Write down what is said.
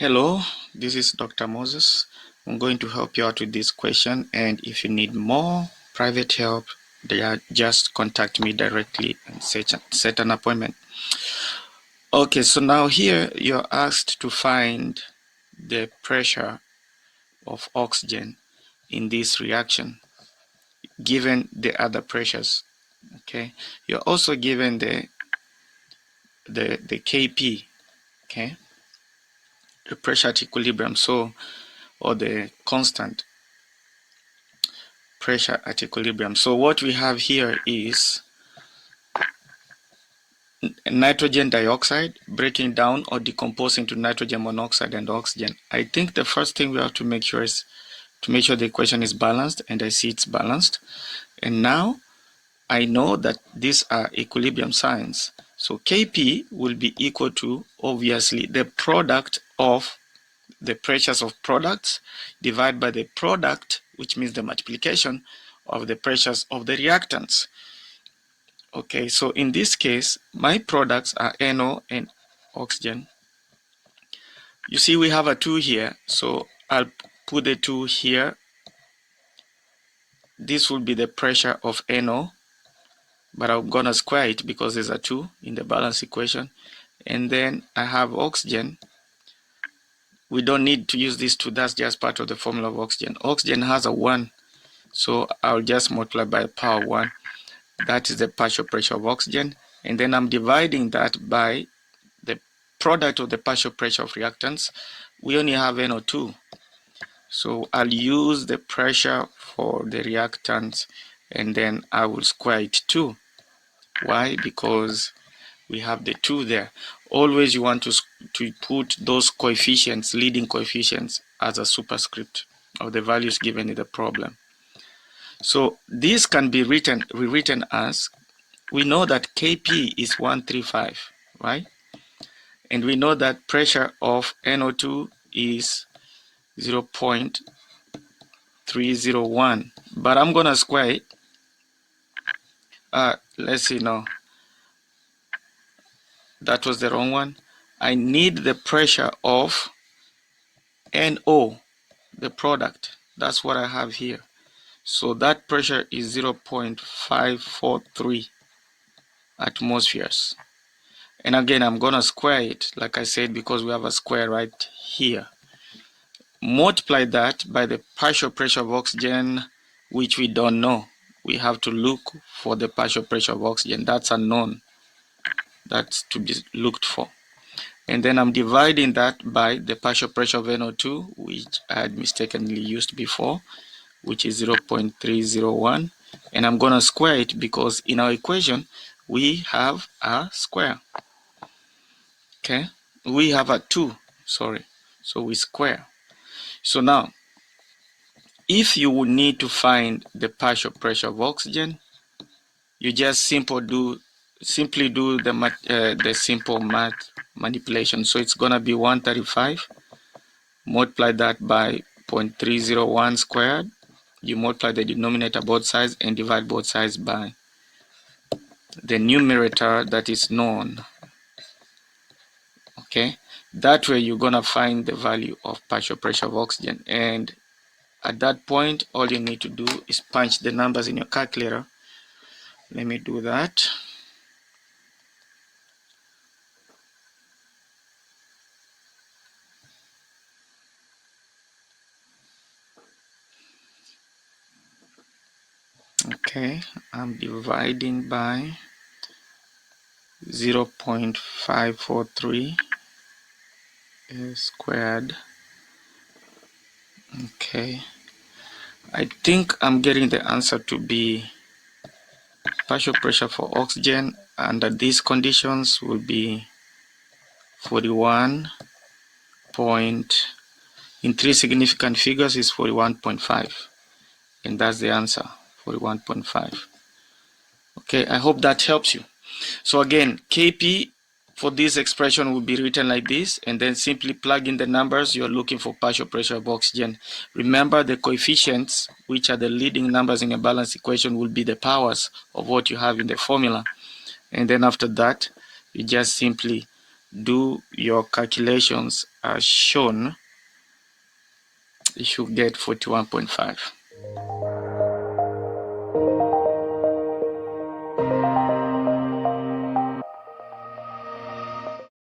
Hello, this is Dr. Moses. I'm going to help you out with this question, and if you need more private help, just contact me directly and set an appointment. Okay, so now here you're asked to find the pressure of oxygen in this reaction given the other pressures. Okay, you're also given the Kp, okay, the pressure at equilibrium, or the constant pressure at equilibrium. So what we have here is nitrogen dioxide breaking down or decomposing to nitrogen monoxide and oxygen. I think the first thing we have to make sure is to make sure the equation is balanced, and I see it's balanced. And now I know that these are equilibrium signs. So Kp will be equal to, obviously, the product of the pressures of products divided by the product, which means the multiplication of the pressures of the reactants. Okay, so in this case, my products are NO and oxygen. You see we have a 2 here, so I'll put the 2 here. This will be the pressure of NO, but I'm gonna square it because there's a 2 in the balance equation. And then I have oxygen. We don't need to use this 2, that's just part of the formula of oxygen. Oxygen has a 1, so I'll just multiply by power 1. That is the partial pressure of oxygen. And then I'm dividing that by the product of the partial pressure of reactants. We only have NO2. So I'll use the pressure for the reactants, and then I will square it too. Why? Because we have the 2 there. Always you want to put those coefficients, leading coefficients, as a superscript of the values given in the problem. So this can be rewritten as, we know that Kp is 135, right? And we know that pressure of NO2 is 0.301, but I'm gonna square it. Let's see, no, that was the wrong one. I need the pressure of NO, the product. That's what I have here. So that pressure is 0.543 atmospheres. And again, I'm gonna square it, like I said, because we have a square right here. Multiply that by the partial pressure of oxygen, which we don't know. We have to look for the partial pressure of oxygen. That's unknown. That's to be looked for. And then I'm dividing that by the partial pressure of NO2, which I had mistakenly used before, which is 0.301. And I'm going to square it because in our equation, we have a square. Okay? We have a 2, sorry. So we square. So now, if you would need to find the partial pressure of oxygen, you just simply do the simple math manipulation. So it's gonna be 135. Multiply that by 0.301 squared. You multiply the denominator both sides and divide both sides by the numerator that is known. Okay, that way you're gonna find the value of partial pressure of oxygen, and at that point all you need to do is punch the numbers in your calculator. Let me do that. Okay, I'm dividing by 0.543 squared. Okay, I think I'm getting the answer to be partial pressure for oxygen under these conditions will be 41 point, in 3 significant figures is 41.5, and that's the answer, 41.5. Okay, I hope that helps you. So again, Kp for this expression will be written like this, and then simply plug in the numbers you're looking for partial pressure of oxygen. Remember, the coefficients, which are the leading numbers in a balanced equation, will be the powers of what you have in the formula. And then after that, you just simply do your calculations as shown, you should get 41.5.